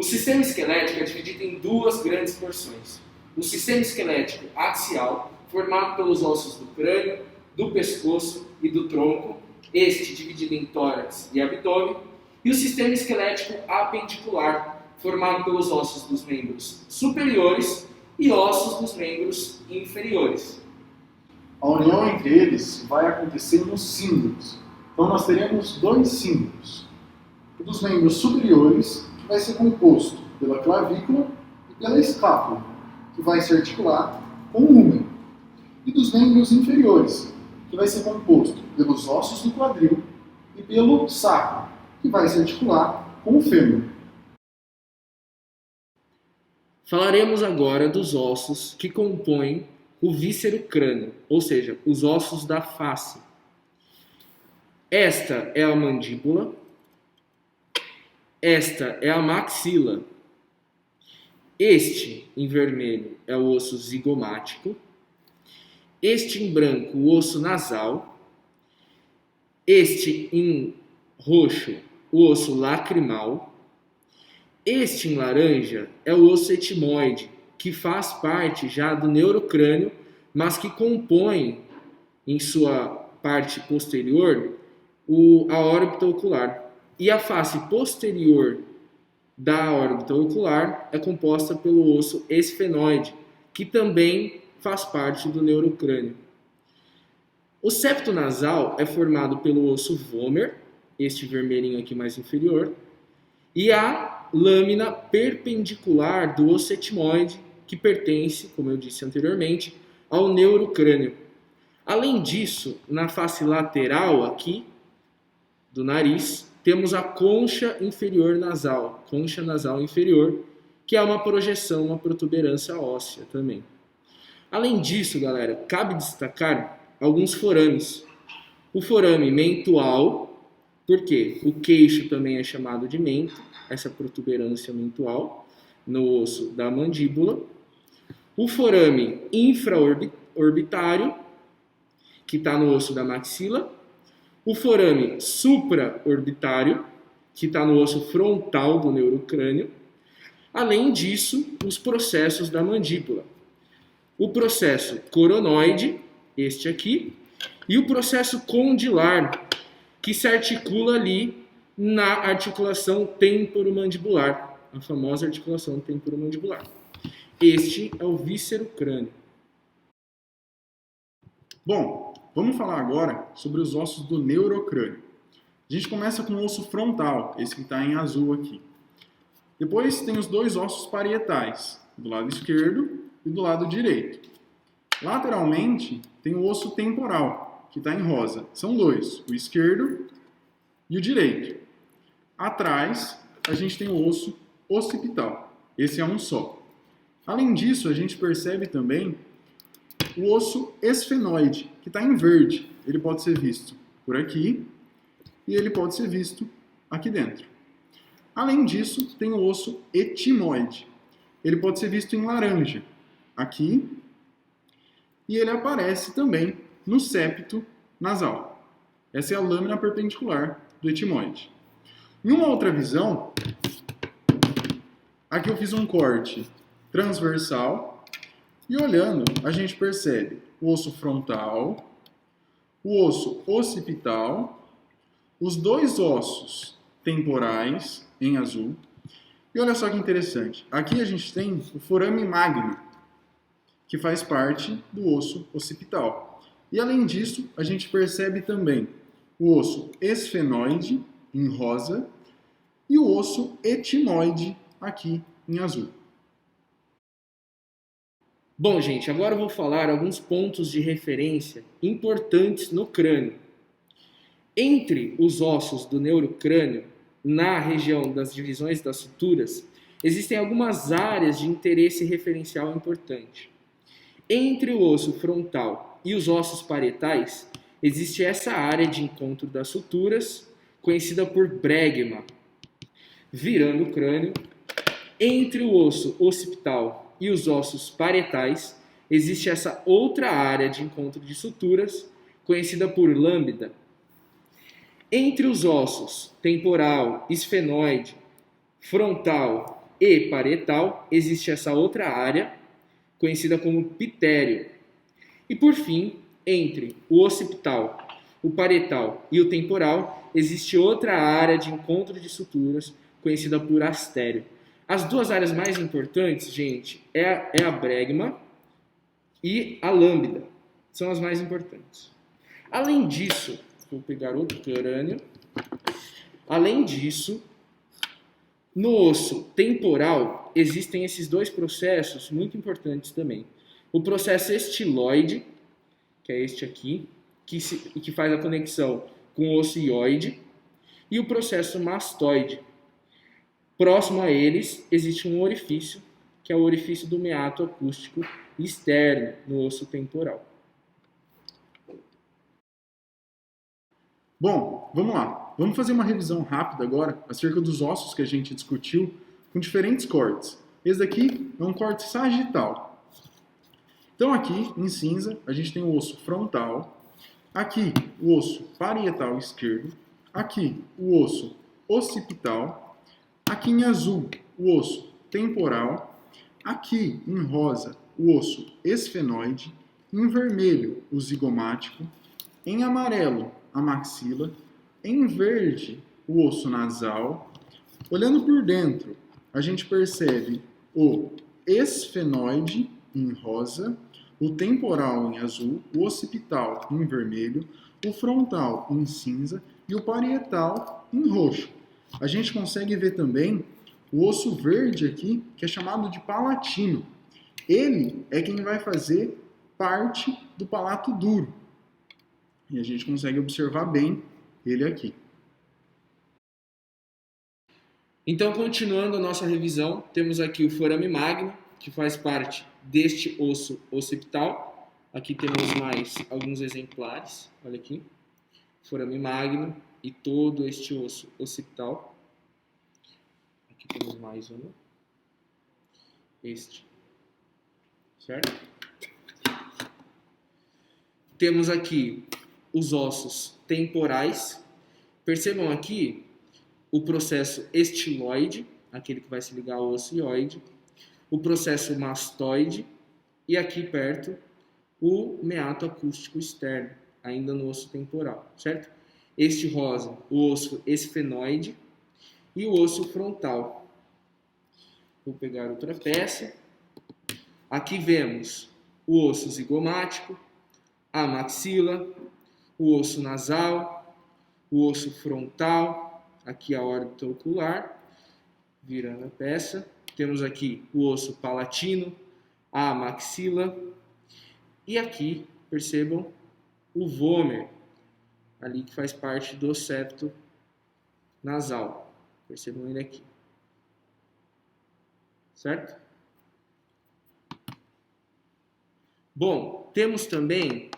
O sistema esquelético é dividido em duas grandes porções. O sistema esquelético axial, formado pelos ossos do crânio, do pescoço e do tronco, este dividido em tórax e abdômen, e o sistema esquelético apendicular, formado pelos ossos dos membros superiores e ossos dos membros inferiores. A união entre eles vai acontecer nos símbolos. Então nós teremos dois símbolos. O dos membros superiores, que vai ser composto pela clavícula e pela escápula, que vai se articular com o húmero. E dos membros inferiores, que vai ser composto pelos ossos do quadril e pelo sacro, que vai se articular com o fêmur. Falaremos agora dos ossos que compõem o víscero crânio, ou seja, os ossos da face. Esta é a mandíbula, esta é a maxila, este em vermelho é o osso zigomático, este em branco o osso nasal, este em roxo o osso lacrimal, este em laranja é o osso etimoide, que faz parte já do neurocrânio, mas que compõe em sua parte posterior a órbita ocular. E a face posterior da órbita ocular é composta pelo osso esfenoide, que também faz parte do neurocrânio. O septo nasal é formado pelo osso vômer, este vermelhinho aqui mais inferior, e a lâmina perpendicular do osso etimoide, que pertence, como eu disse anteriormente, ao neurocrânio. Além disso, na face lateral aqui do nariz, temos a concha inferior nasal, concha nasal inferior, que é uma projeção, uma protuberância óssea também. Além disso, galera, cabe destacar alguns forames. O forame mentual, porque o queixo também é chamado de mento, essa protuberância mentual no osso da mandíbula. O forame infraorbitário, que está no osso da maxila. O forame supraorbitário, que está no osso frontal do neurocrânio. Além disso, os processos da mandíbula. O processo coronoide, este aqui, e o processo condilar, que se articula ali na articulação temporomandibular, a famosa articulação temporomandibular. Este é o víscero crânio. Bom, vamos falar agora sobre os ossos do neurocrânio. A gente começa com o osso frontal, esse que está em azul aqui. Depois tem os dois ossos parietais, do lado esquerdo e do lado direito. Lateralmente tem o osso temporal, que está em rosa. São dois, o esquerdo e o direito. Atrás a gente tem o osso occipital, esse é um só. Além disso, a gente percebe também o osso esfenoide, que está em verde. Ele pode ser visto por aqui e ele pode ser visto aqui dentro. Além disso, tem o osso etimoide. Ele pode ser visto em laranja, aqui, e ele aparece também no septo nasal. Essa é a lâmina perpendicular do etimoide. Em uma outra visão, aqui eu fiz um corte transversal e olhando, a gente percebe o osso frontal, o osso occipital, os dois ossos temporais em azul. E olha só que interessante, aqui a gente tem o forame magno, que faz parte do osso occipital. E além disso, a gente percebe também o osso esfenoide em rosa e o osso etimoide aqui em azul. Bom, gente, agora eu vou falar alguns pontos de referência importantes no crânio. Entre os ossos do neurocrânio, na região das divisões das suturas, existem algumas áreas de interesse referencial importante. Entre o osso frontal e os ossos parietais, existe essa área de encontro das suturas, conhecida por bregma. Virando o crânio, entre o osso occipital e os ossos parietais, existe essa outra área de encontro de suturas, conhecida por lambda. Entre os ossos temporal, esfenoide, frontal e parietal, existe essa outra área, conhecida como pitério. E por fim, entre o occipital, o parietal e o temporal, existe outra área de encontro de suturas, conhecida por astério. As duas áreas mais importantes, gente, é a bregma e a lambda. São as mais importantes. Além disso, vou pegar outro crânio. Além disso, no osso temporal, existem esses dois processos muito importantes também. O processo estiloide, que é este aqui, que faz a conexão com o osso ióide, e o processo mastoide. Próximo a eles, existe um orifício, que é o orifício do meato acústico externo no osso temporal. Bom, vamos lá. Vamos fazer uma revisão rápida agora acerca dos ossos que a gente discutiu com diferentes cortes. Esse daqui é um corte sagital. Então aqui, em cinza, a gente tem o osso frontal, aqui o osso parietal esquerdo, aqui o osso occipital, aqui em azul o osso temporal, aqui em rosa o osso esfenoide, em vermelho o zigomático, em amarelo a maxila, em verde o osso nasal. Olhando por dentro, a gente percebe o esfenoide em rosa, o temporal em azul, o occipital em vermelho, o frontal em cinza e o parietal em roxo. A gente consegue ver também o osso verde aqui, que é chamado de palatino. Ele é quem vai fazer parte do palato duro. E a gente consegue observar bem ele aqui. Então, continuando a nossa revisão, temos aqui o forame magno, que faz parte deste osso occipital. Aqui temos mais alguns exemplares, olha aqui. Forame magno e todo este osso occipital. Aqui temos mais um. Este. Certo? Temos aqui os ossos temporais. Percebam aqui o processo estiloide, aquele que vai se ligar ao osso ióide, o processo mastoide e aqui perto o meato acústico externo, ainda no osso temporal, certo? Este rosa, o osso esfenoide e o osso frontal. Vou pegar outra peça. Aqui vemos o osso zigomático, a maxila, o osso nasal, o osso frontal, aqui a órbita ocular, virando a peça. Temos aqui o osso palatino, a maxila e aqui, percebam, o vômer, ali que faz parte do septo nasal. Percebam ele aqui. Certo? Bom, temos também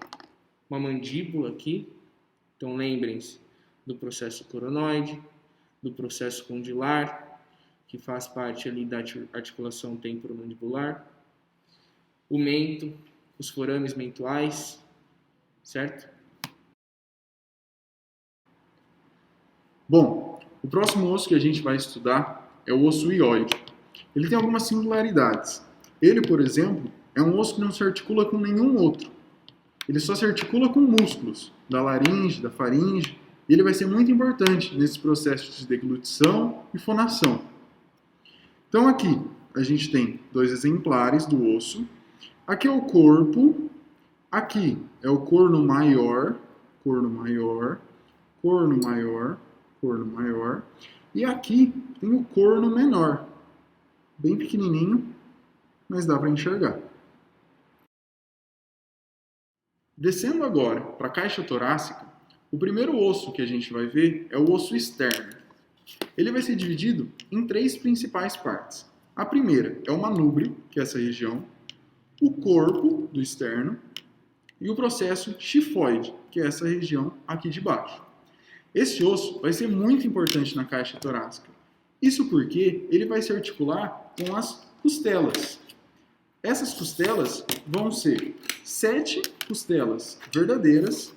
uma mandíbula aqui. Então lembrem-se do processo coronoide, do processo condilar, que faz parte ali da articulação temporomandibular, o mento, os forames mentuais, certo? Bom, o próximo osso que a gente vai estudar é o osso ióide. Ele tem algumas singularidades. Ele, por exemplo, é um osso que não se articula com nenhum outro. Ele só se articula com músculos, da laringe, da faringe, e ele vai ser muito importante nesse processo de deglutição e fonação. Então aqui a gente tem dois exemplares do osso. Aqui é o corpo, aqui é o corno maior, corno maior, corno maior, corno maior, e aqui tem o corno menor, bem pequenininho, mas dá para enxergar. Descendo agora para a caixa torácica, o primeiro osso que a gente vai ver é o osso externo. Ele vai ser dividido em três principais partes. A primeira é o manúbrio, que é essa região, o corpo do externo e o processo chifoide, que é essa região aqui de baixo. Esse osso vai ser muito importante na caixa torácica. Isso porque ele vai se articular com as costelas. Essas costelas vão ser 7 costelas verdadeiras,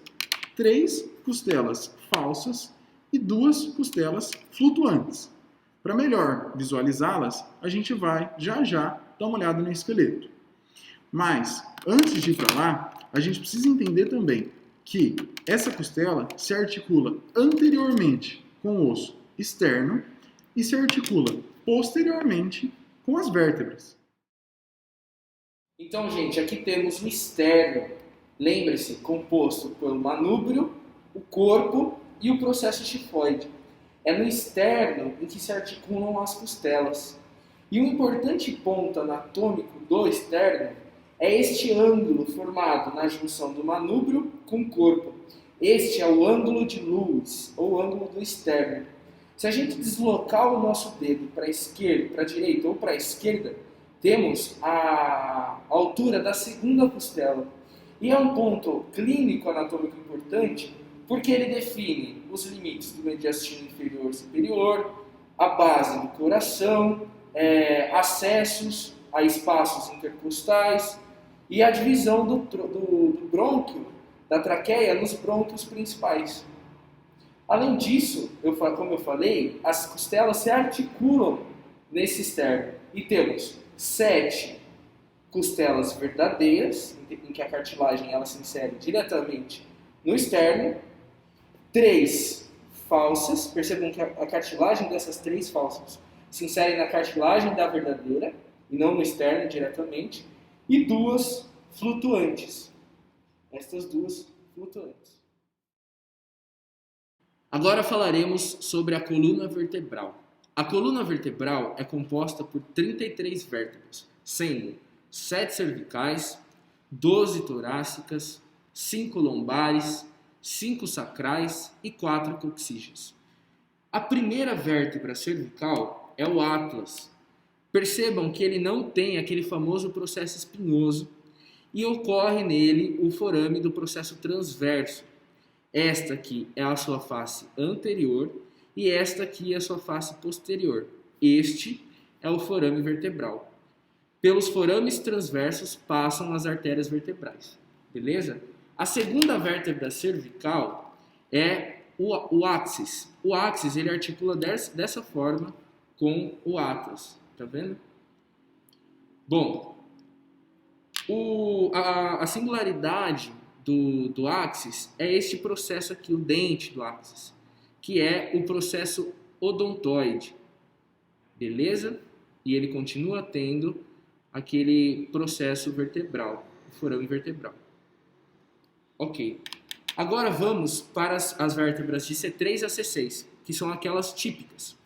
3 costelas falsas e 2 costelas flutuantes. Para melhor visualizá-las, a gente vai já dar uma olhada no esqueleto. Mas, antes de ir para lá, a gente precisa entender também que essa costela se articula anteriormente com o osso externo e se articula posteriormente com as vértebras. Então, gente, aqui temos o externo, lembre-se, composto pelo manúbrio, o corpo e o processo xifoide. É no externo em que se articulam as costelas. E um importante ponto anatômico do externo é este ângulo formado na junção do manúbrio com o corpo. Este é o ângulo de Lewis, ou ângulo do externo. Se a gente deslocar o nosso dedo para a esquerda, para a direita ou para a esquerda, temos a altura da segunda costela. E é um ponto clínico anatômico importante porque ele define os limites do mediastino inferior e superior, a base do coração, acessos a espaços intercostais e a divisão do brônquio, da traqueia, nos brônquios principais. Além disso, como eu falei, as costelas se articulam nesse externo e temos 7 costelas verdadeiras, em que a cartilagem ela se insere diretamente no externo, 3 falsas, percebam que a cartilagem dessas 3 falsas se insere na cartilagem da verdadeira, e não no externo diretamente, e 2 flutuantes. Estas 2 flutuantes. Agora falaremos sobre a coluna vertebral. A coluna vertebral é composta por 33 vértebras, sendo 7 cervicais, 12 torácicas, 5 lombares, 5 sacrais e 4 coxígeas. A primeira vértebra cervical é o atlas. Percebam que ele não tem aquele famoso processo espinhoso e ocorre nele o forame do processo transverso. Esta aqui é a sua face anterior e esta aqui é a sua face posterior. Este é o forame vertebral. Pelos forames transversos passam as artérias vertebrais. Beleza? A segunda vértebra cervical é o áxis. O áxis ele articula dessa forma com o atlas. Tá vendo? Bom, a singularidade do áxis é este processo aqui, o dente do áxis, que é o processo odontoide. Beleza? E ele continua tendo aquele processo vertebral, o forame vertebral. Ok. Agora vamos para as vértebras de C3 a C6, que são aquelas típicas.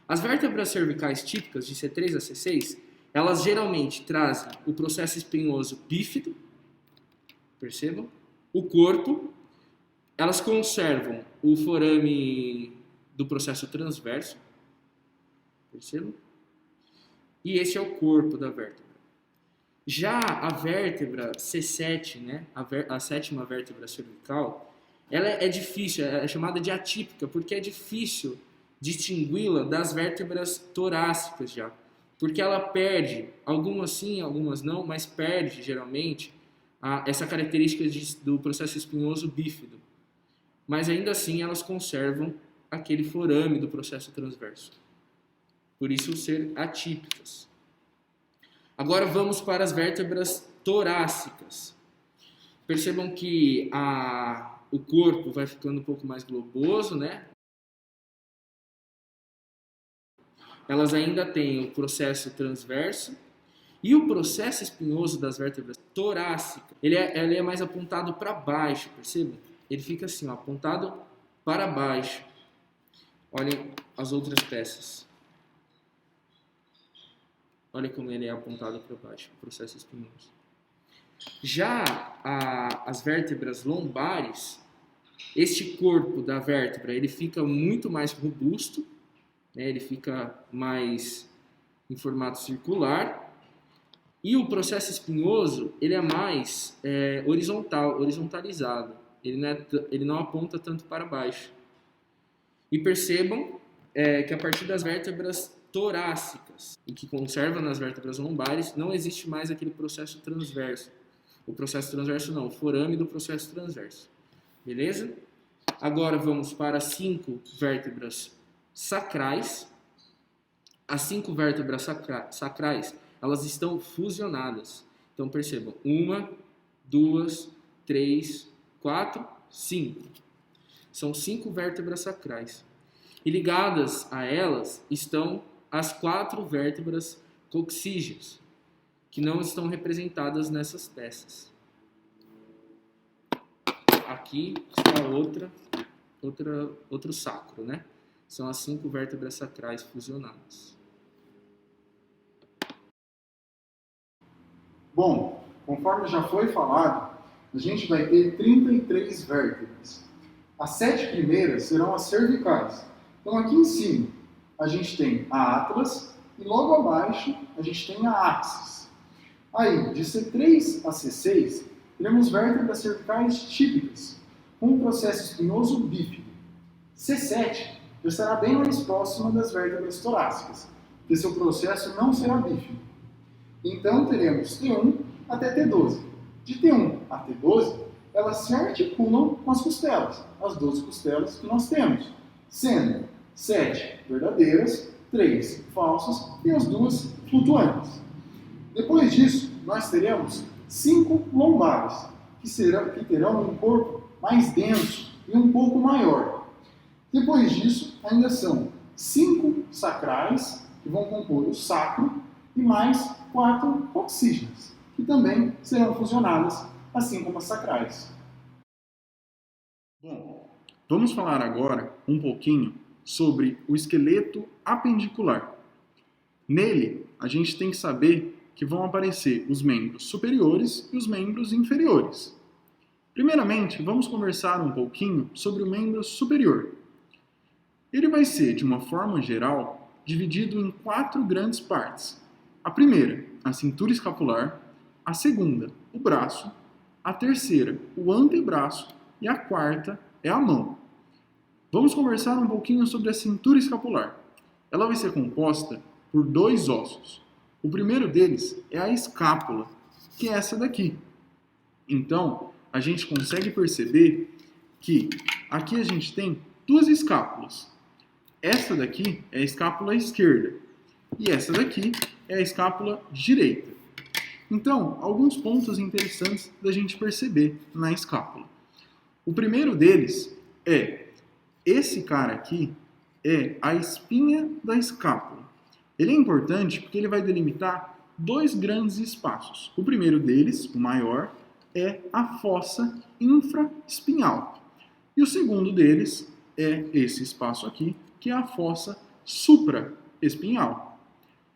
As vértebras cervicais típicas de C3 a C6, elas geralmente trazem o processo espinhoso bífido, percebam? O corpo, elas conservam o forame do processo transverso, percebam? E esse é o corpo da vértebra. Já a vértebra C7, né, a sétima vértebra cervical, ela é difícil, é chamada de atípica, porque é difícil distingui-la das vértebras torácicas já. Porque ela perde, algumas sim, algumas não, mas perde geralmente essa característica do processo espinhoso bífido. Mas ainda assim elas conservam aquele forame do processo transverso. Por isso ser atípicas. Agora vamos para as vértebras torácicas. Percebam que o corpo vai ficando um pouco mais globoso, né? Elas ainda têm o processo transverso e o processo espinhoso das vértebras torácicas, ele é mais apontado para baixo, percebam? Ele fica assim, ó, apontado para baixo. Olhem as outras peças. Olha como ele é apontado para baixo, o processo espinhoso. Já as vértebras lombares, este corpo da vértebra, ele fica muito mais robusto, né? Ele fica mais em formato circular. E o processo espinhoso, ele é mais horizontalizado. Ele não aponta tanto para baixo. E percebam que a partir das vértebras torácicas, e que conserva nas vértebras lombares, não existe mais aquele processo transverso. O processo transverso não, o forame do processo transverso. Beleza? Agora vamos para 5 vértebras sacrais. As 5 vértebras sacrais, elas estão fusionadas. Então percebam, 1, 2, 3, 4, 5. São 5 vértebras sacrais. E ligadas a elas estão as 4 vértebras coxígeas, que não estão representadas nessas peças. Aqui está outro sacro, né? São as 5 vértebras sacrais fusionadas. Bom, conforme já foi falado, a gente vai ter 33 vértebras. As 7 primeiras serão as cervicais. Então aqui em cima a gente tem a atlas e logo abaixo a gente tem a axis. Aí, de C3 a C6, teremos vértebras cervicais típicas, com um processo espinhoso bífide. C7 já estará bem mais próxima das vértebras torácicas, porque seu processo não será bífide. Então teremos T1 até T12. De T1 a T12, elas se articulam com as costelas, as 12 costelas que nós temos, sendo 7 verdadeiras, 3 falsas e as 2 flutuantes. Depois disso, nós teremos 5 lombares, que terão um corpo mais denso e um pouco maior. Depois disso, ainda são 5 sacrais, que vão compor o sacro, e mais 4 coxígenas, que também serão fusionadas, assim como as sacrais. Bom, vamos falar agora um pouquinho sobre o esqueleto apendicular. Nele, a gente tem que saber que vão aparecer os membros superiores e os membros inferiores. Primeiramente, vamos conversar um pouquinho sobre o membro superior. Ele vai ser, de uma forma geral, dividido em 4 grandes partes. A primeira, a cintura escapular, a segunda, o braço, a terceira, o antebraço e a quarta é a mão. Vamos conversar um pouquinho sobre a cintura escapular. Ela vai ser composta por 2 ossos. O primeiro deles é a escápula, que é essa daqui. Então, a gente consegue perceber que aqui a gente tem 2 escápulas. Essa daqui é a escápula esquerda e essa daqui é a escápula direita. Então, alguns pontos interessantes da gente perceber na escápula. O primeiro deles é esse cara aqui é a espinha da escápula. Ele é importante porque ele vai delimitar 2 grandes espaços. O primeiro deles, o maior, é a fossa infraespinhal. E o segundo deles é esse espaço aqui, que é a fossa supraespinhal.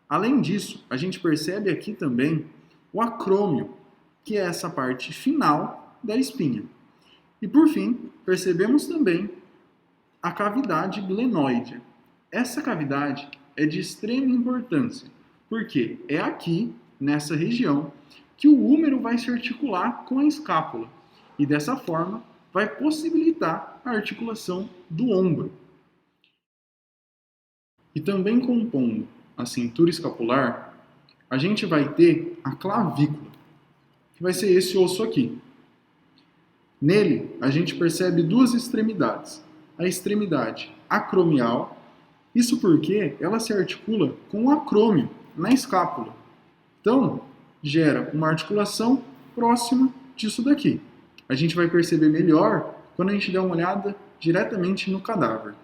Além disso, a gente percebe aqui também o acrômio, que é essa parte final da espinha. E por fim, percebemos também a cavidade glenoide. Essa cavidade é de extrema importância, porque é aqui, nessa região, que o húmero vai se articular com a escápula e dessa forma vai possibilitar a articulação do ombro. E também compondo a cintura escapular, a gente vai ter a clavícula, que vai ser esse osso aqui. Nele, a gente percebe 2 extremidades. A extremidade acromial, isso porque ela se articula com o acrômio na escápula. Então, gera uma articulação próxima disso daqui. A gente vai perceber melhor quando a gente der uma olhada diretamente no cadáver.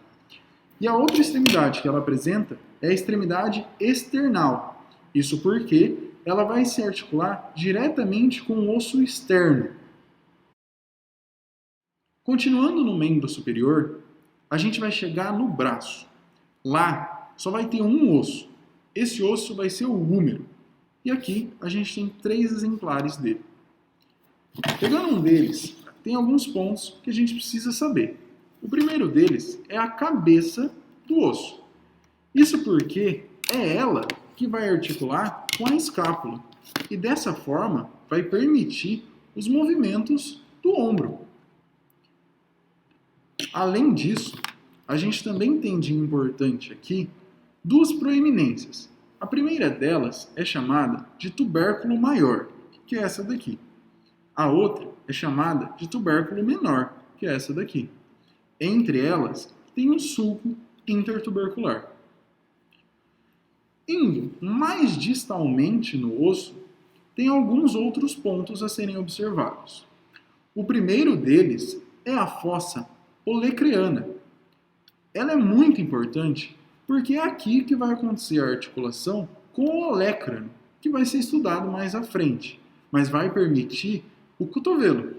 E a outra extremidade que ela apresenta é a extremidade external. Isso porque ela vai se articular diretamente com o osso externo. Continuando no membro superior, a gente vai chegar no braço. Lá só vai ter um osso. Esse osso vai ser o húmero. E aqui a gente tem 3 exemplares dele. Pegando um deles, tem alguns pontos que a gente precisa saber. O primeiro deles é a cabeça do osso. Isso porque é ela que vai articular com a escápula e dessa forma vai permitir os movimentos do ombro. Além disso, a gente também tem de importante aqui 2 proeminências. A primeira delas é chamada de tubérculo maior, que é essa daqui. A outra é chamada de tubérculo menor, que é essa daqui. Entre elas, tem um sulco intertubercular. Indo mais distalmente no osso, tem alguns outros pontos a serem observados. O primeiro deles é a fossa olecreana. Ela é muito importante porque é aqui que vai acontecer a articulação com o olecrano, que vai ser estudado mais à frente, mas vai permitir o cotovelo.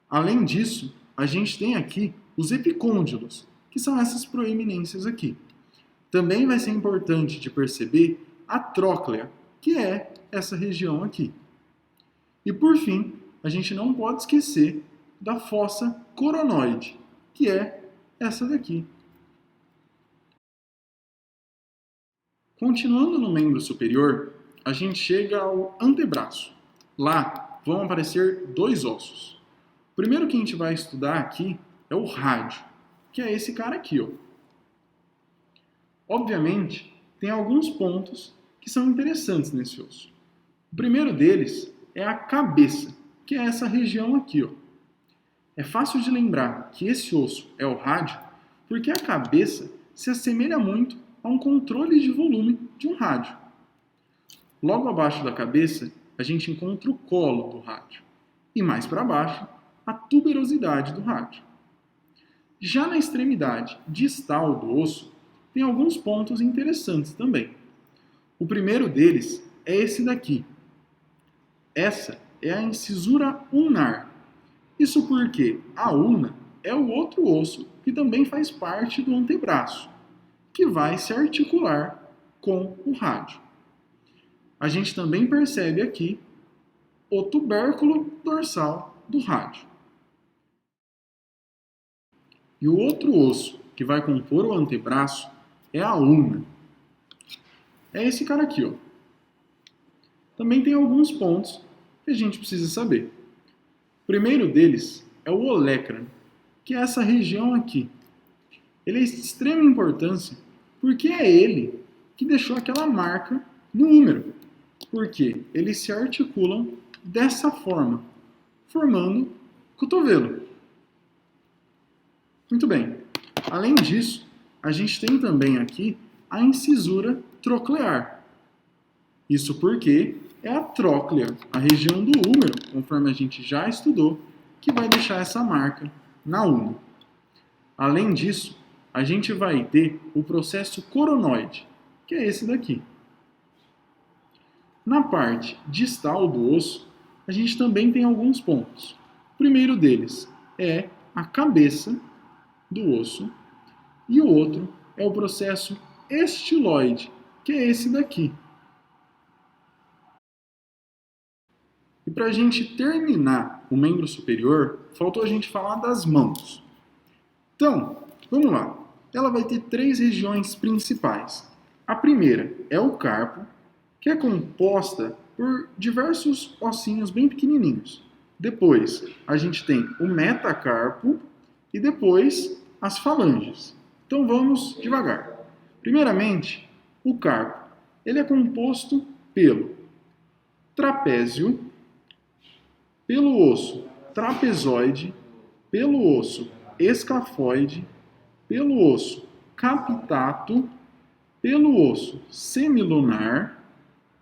Além disso, a gente tem aqui os epicôndilos, que são essas proeminências aqui. Também vai ser importante de perceber a tróclea, que é essa região aqui. E por fim, a gente não pode esquecer da fossa coronoide, que é essa daqui. Continuando no membro superior, a gente chega ao antebraço. Lá vão aparecer dois ossos. O primeiro que a gente vai estudar aqui é o rádio, que é esse cara aqui, ó. Obviamente, tem alguns pontos que são interessantes nesse osso. O primeiro deles é a cabeça, que é essa região aqui, ó. É fácil de lembrar que esse osso é o rádio, porque a cabeça se assemelha muito a um controle de volume de um rádio. Logo abaixo da cabeça, a gente encontra o colo do rádio. E mais para baixo, a tuberosidade do rádio. Já na extremidade distal do osso, tem alguns pontos interessantes também. O primeiro deles é esse daqui. Essa é a incisura ulnar. Isso porque a ulna é o outro osso que também faz parte do antebraço, que vai se articular com o rádio. A gente também percebe aqui o tubérculo dorsal do rádio. E o outro osso que vai compor o antebraço é a ulna. É esse cara aqui, ó. Também tem alguns pontos que a gente precisa saber. O primeiro deles é o olecrano, que é essa região aqui. Ele é de extrema importância porque é ele que deixou aquela marca no húmero. Porque eles se articulam dessa forma, formando cotovelo. Muito bem. Além disso, a gente tem também aqui a incisura troclear. Isso porque é a tróclea, a região do húmero, conforme a gente já estudou, que vai deixar essa marca na ulna. Além disso, a gente vai ter o processo coronoide, que é esse daqui. Na parte distal do osso, a gente também tem alguns pontos. O primeiro deles é a cabeça do osso e o outro é o processo estiloide, que é esse daqui. E para a gente terminar o membro superior, faltou a gente falar das mãos. Então, vamos lá. Ela vai ter três regiões principais. A primeira é o carpo, que é composta por diversos ossinhos bem pequenininhos. Depois, a gente tem o metacarpo e depois as falanges. Então, vamos devagar. Primeiramente, o carpo. Ele é composto pelo trapézio, pelo osso trapezoide, pelo osso escafoide, pelo osso capitato, pelo osso semilunar,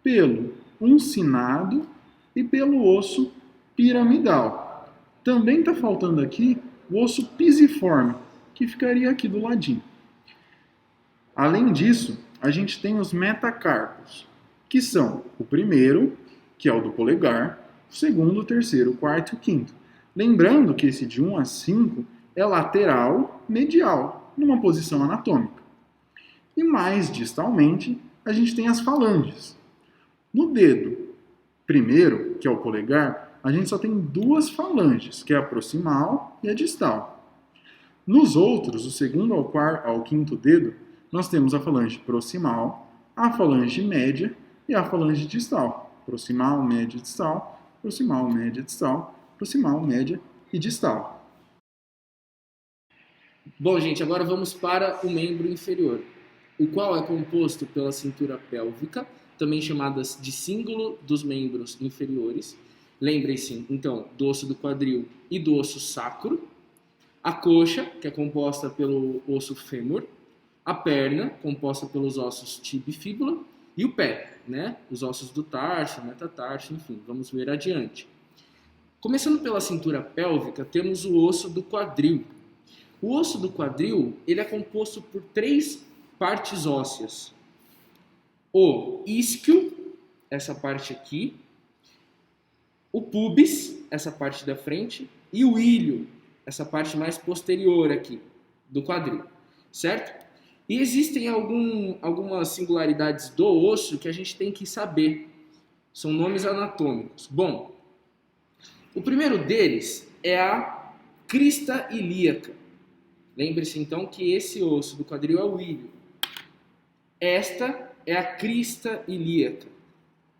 pelo uncinado e pelo osso piramidal. Também está faltando aqui o osso pisiforme, que ficaria aqui do ladinho. Além disso, a gente tem os metacarpos, que são o primeiro, que é o do polegar, o segundo, o terceiro, o quarto e o quinto. Lembrando que esse de 1 a 5 é lateral medial, numa posição anatômica. E mais distalmente, a gente tem as falanges. No dedo primeiro, que é o polegar, a gente só tem duas falanges, que é a proximal e a distal. Nos outros, do segundo ao quinto dedo, nós temos a falange proximal, a falange média e a falange distal. Proximal, média e distal, proximal, média, distal, proximal, média e distal. Bom, gente, agora vamos para o membro inferior, o qual é composto pela cintura pélvica, também chamadas de cíngulo dos membros inferiores. Lembrem-se, então, do osso do quadril e do osso sacro. A coxa, que é composta pelo osso fêmur. a perna, composta pelos ossos tíbia e fíbula, e o pé, né? Os ossos do tarso, metatarso, enfim, vamos ver adiante. Começando pela cintura pélvica, temos o osso do quadril. O osso do quadril, ele é composto por 3 partes ósseas. O isquio, essa parte aqui, o pubis, essa parte da frente, e o ilho, essa parte mais posterior aqui do quadril, certo? E existem algumas singularidades do osso que a gente tem que saber. São nomes anatômicos. Bom, o primeiro deles é a crista ilíaca. Lembre-se então que esse osso do quadril é o ilho. Esta é a crista ilíaca,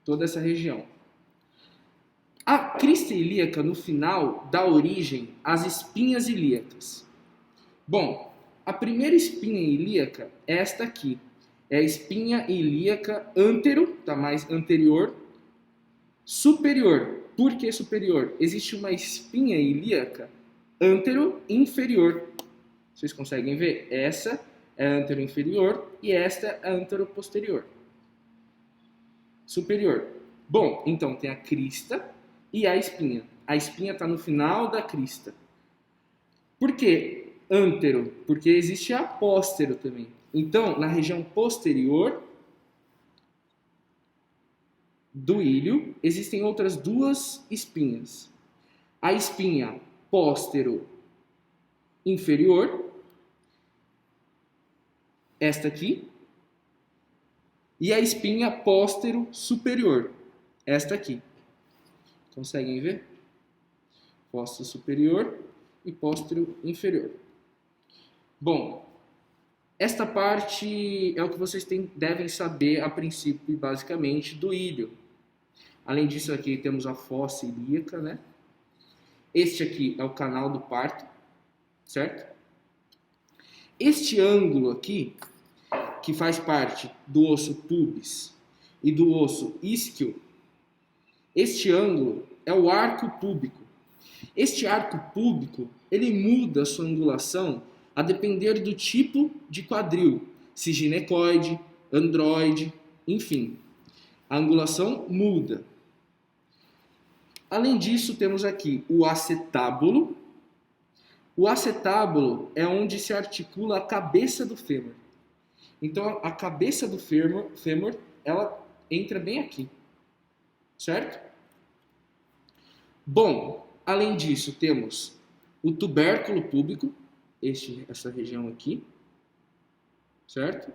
toda essa região. A crista ilíaca, no final, dá origem às espinhas ilíacas. Bom, a primeira espinha ilíaca é esta aqui. É a espinha ilíaca antero, tá mais anterior, superior. Por que superior? Existe uma espinha ilíaca antero-inferior. Vocês conseguem ver? Essa é a antero-inferior e esta é a antero-posterior. Superior. Bom, então tem a crista e a espinha. A espinha está no final da crista. Por que antero? Porque existe a póstero também. Então, na região posterior do ilho, existem outras 2 espinhas. A espinha póstero inferior, esta aqui, e a espinha póstero superior, esta aqui. Conseguem ver? Póstero superior e póstero inferior. Bom, esta parte é o que vocês devem saber a princípio, basicamente, do ilho. Além disso, aqui temos a fossa ilíaca, né? Este aqui é o canal do parto, certo? Este ângulo aqui, que faz parte do osso pubis e do osso isquio, este ângulo é o arco púbico. Este arco púbico, ele muda a sua angulação a depender do tipo de quadril, se ginecoide, androide, enfim. A angulação muda. Além disso, temos aqui o acetábulo. O acetábulo é onde se articula a cabeça do fêmur. Então, a cabeça do fêmur, ela entra bem aqui, certo? Bom, além disso, temos o tubérculo púbico, essa região aqui, certo?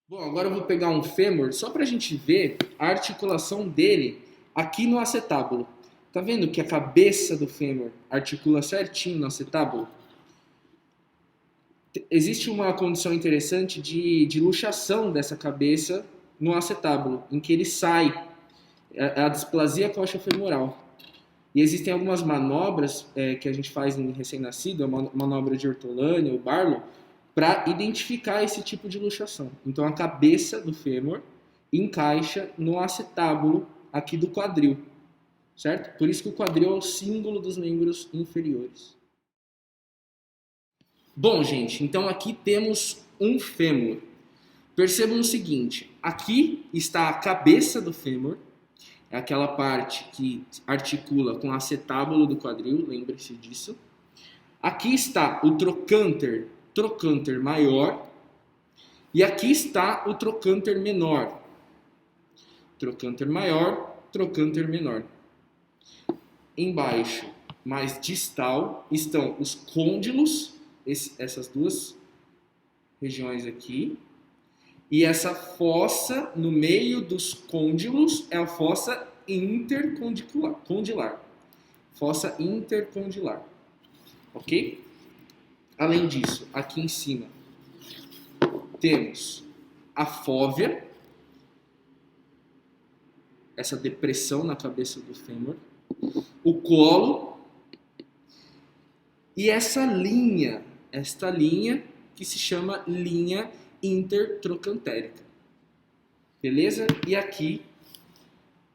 Bom, agora eu vou pegar um fêmur só para a gente ver a articulação dele aqui no acetábulo. Tá vendo que a cabeça do fêmur articula certinho no acetábulo? Existe uma condição interessante de luxação dessa cabeça no acetábulo, em que ele sai, a displasia coxofemoral. E existem algumas manobras que a gente faz em recém-nascido, a manobra de Ortolani ou Barlow, para identificar esse tipo de luxação. Então a cabeça do fêmur encaixa no acetábulo aqui do quadril, certo? Por isso que o quadril é o símbolo dos membros inferiores. Bom, gente, então aqui temos um fêmur. Percebam o seguinte, aqui está a cabeça do fêmur, é aquela parte que articula com o acetábulo do quadril, lembre-se disso. Aqui está o trocânter maior, e aqui está o trocânter menor. Trocânter maior, trocânter menor. Embaixo, mais distal, estão os côndilos, essas 2 regiões aqui. E essa fossa no meio dos côndilos é a fossa intercondilar. Fossa intercondilar. Ok? Além disso, aqui em cima, temos a fóvea, essa depressão na cabeça do fêmur, o colo e esta linha que se chama linha intertrocantérica. Beleza? E aqui,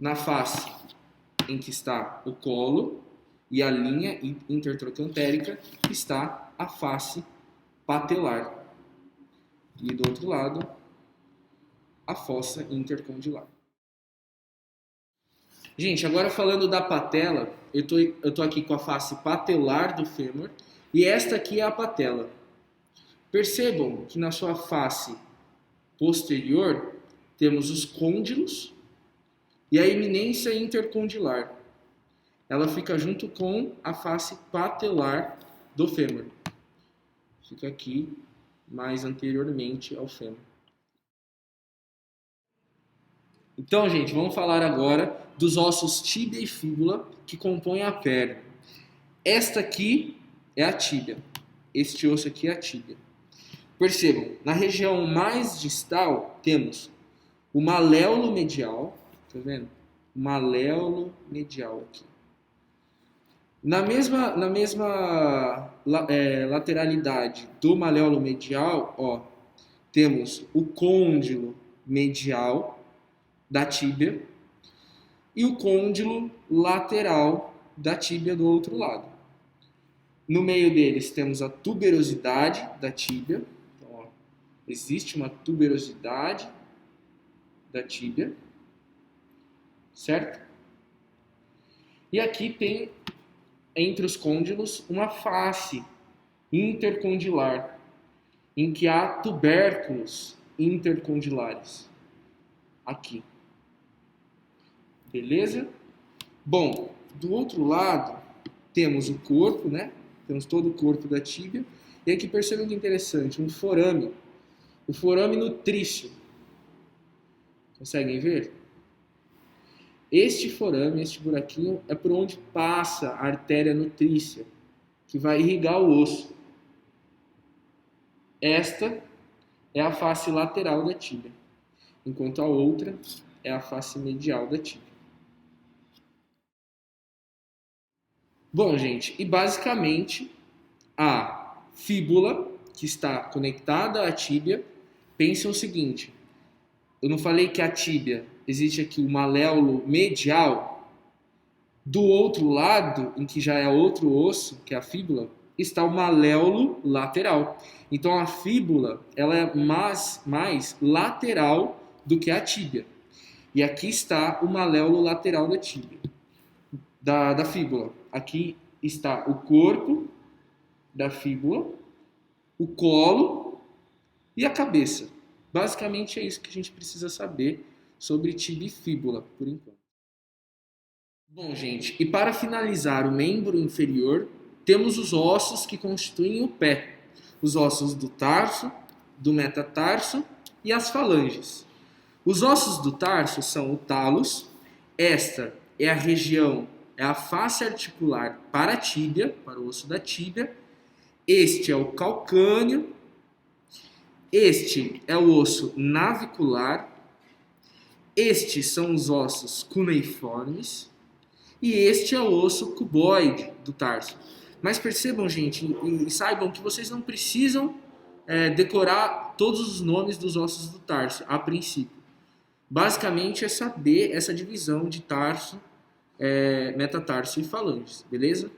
na face em que está o colo e a linha intertrocantérica, está a face patelar. E do outro lado, a fossa intercondilar. Gente, agora falando da patela, eu tô aqui com a face patelar do fêmur e esta aqui é a patela. Percebam que na sua face posterior temos os côndilos e a eminência intercondilar. Ela fica junto com a face patelar do fêmur. Fica aqui mais anteriormente ao fêmur. Então, gente, vamos falar agora dos ossos tíbia e fíbula que compõem a perna. Esta aqui é a tíbia. Este osso aqui é a tíbia. Percebam, na região mais distal temos o maléolo medial. Tá vendo? O maléolo medial aqui. Na mesma lateralidade do maléolo medial, ó, temos o côndilo medial da tíbia e o côndilo lateral da tíbia do outro lado. No meio deles temos a tuberosidade da tíbia. Então, ó, existe uma tuberosidade da tíbia, certo? E aqui tem, entre os côndilos, uma face intercondilar, em que há tubérculos intercondilares. Aqui. Beleza? Bom, do outro lado, temos o corpo, né? Temos todo o corpo da tíbia. E aqui percebam que interessante, um forame. O forame nutrício. Conseguem ver? Este forame, este buraquinho, é por onde passa a artéria nutrícia, que vai irrigar o osso. Esta é a face lateral da tíbia, enquanto a outra é a face medial da tíbia. Bom, gente, e basicamente a fíbula, que está conectada à tíbia, pensem o seguinte, eu não falei que a tíbia, existe aqui o maléolo medial, do outro lado, em que já é outro osso, que é a fíbula, está o maléolo lateral. Então a fíbula ela é mais lateral do que a tíbia. E aqui está o maléolo lateral da tíbia, da fíbula. Aqui está o corpo da fíbula, o colo e a cabeça. Basicamente é isso que a gente precisa saber sobre tíbia e fíbula, por enquanto. Bom, gente, e para finalizar o membro inferior, temos os ossos que constituem o pé. Os ossos do tarso, do metatarso e as falanges. Os ossos do tarso são o talos. Esta é a região, é a face articular para a tíbia, para o osso da tíbia. Este é o calcâneo. Este é o osso navicular. Estes são os ossos cuneiformes. E este é o osso cuboide do tarso. Mas percebam, gente, e saibam que vocês não precisam decorar todos os nomes dos ossos do tarso, a princípio. Basicamente é saber essa divisão de tarso, metatarso e falanges, beleza?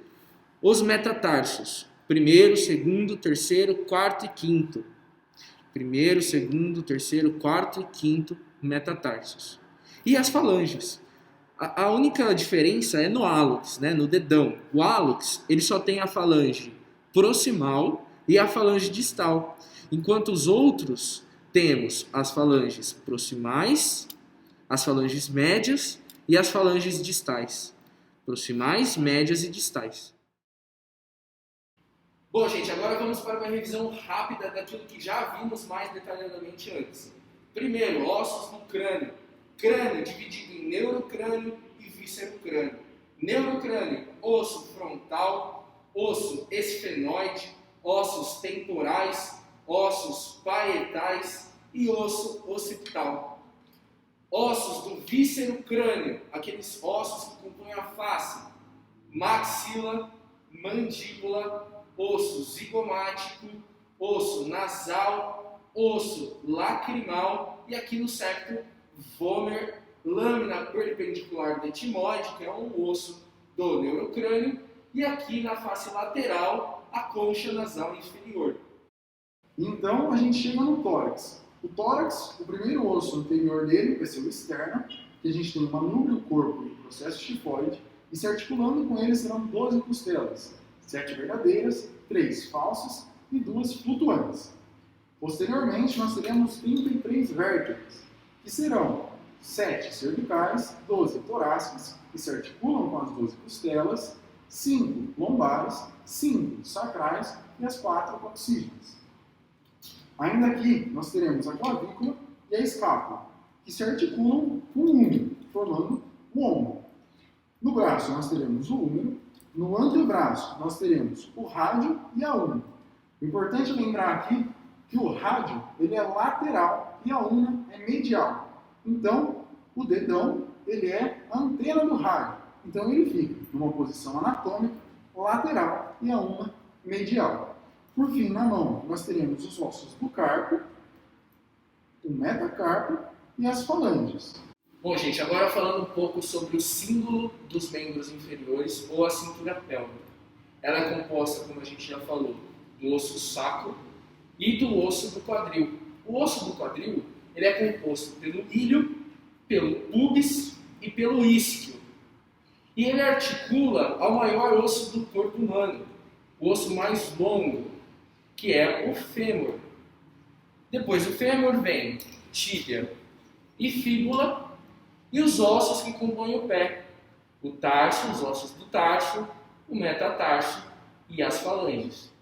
Os metatarsos, primeiro, segundo, terceiro, quarto e quinto. Primeiro, segundo, terceiro, quarto e quinto metatarsos. E as falanges. A única diferença é no hálux, né, no dedão. O hálux ele só tem a falange proximal e a falange distal. Enquanto os outros temos as falanges proximais, as falanges médias e as falanges distais. Proximais, médias e distais. Bom, gente, agora vamos para uma revisão rápida daquilo que já vimos mais detalhadamente antes. Primeiro, ossos do crânio. Crânio dividido em neurocrânio e víscerocrânio. Neurocrânio, osso frontal, osso esfenoide, ossos temporais, ossos parietais e osso occipital. Ossos do víscerocrânio, aqueles ossos que compõem a face, maxila, mandíbula, osso zigomático, osso nasal, osso lacrimal e aqui no septo, vômer, lâmina perpendicular do etimoide, que é um osso do neurocrânio, e aqui na face lateral, a concha nasal inferior. Então a gente chega no tórax. O tórax, o primeiro osso anterior dele vai ser o externo, que a gente tem uma núcleo corpo em processo tifoide, e se articulando com ele serão 12 costelas, 7 verdadeiras, 3 falsas e 2 flutuantes. Posteriormente, nós teremos 33 vértebras, que serão 7 cervicais, 12 torácicas, que se articulam com as 12 costelas, 5 lombares, 5 sacrais e as 4 coxígenas. Ainda aqui, nós teremos a clavícula e a escápula, que se articulam com o úmero, formando o ombro. No braço, nós teremos o úmero. No antebraço, nós teremos o rádio e a una. O importante é lembrar aqui que o rádio ele é lateral e a una é medial. Então, o dedão ele é a antena do rádio. Então, ele fica numa posição anatômica lateral e a una medial. Por fim, na mão, nós teremos os ossos do carpo, o metacarpo e as falanges. Bom, gente, agora falando um pouco sobre o símbolo dos membros inferiores ou a cintura pélvica. Ela é composta, como a gente já falou, do osso sacro e do osso do quadril. O osso do quadril ele é composto pelo ilho, pelo pubis e pelo isquio. E ele articula ao maior osso do corpo humano, o osso mais longo, que é o fêmur. Depois do fêmur vem tíbia e fíbula e os ossos que compõem o pé. O tarso, os ossos do tarso, o metatarso e as falanges.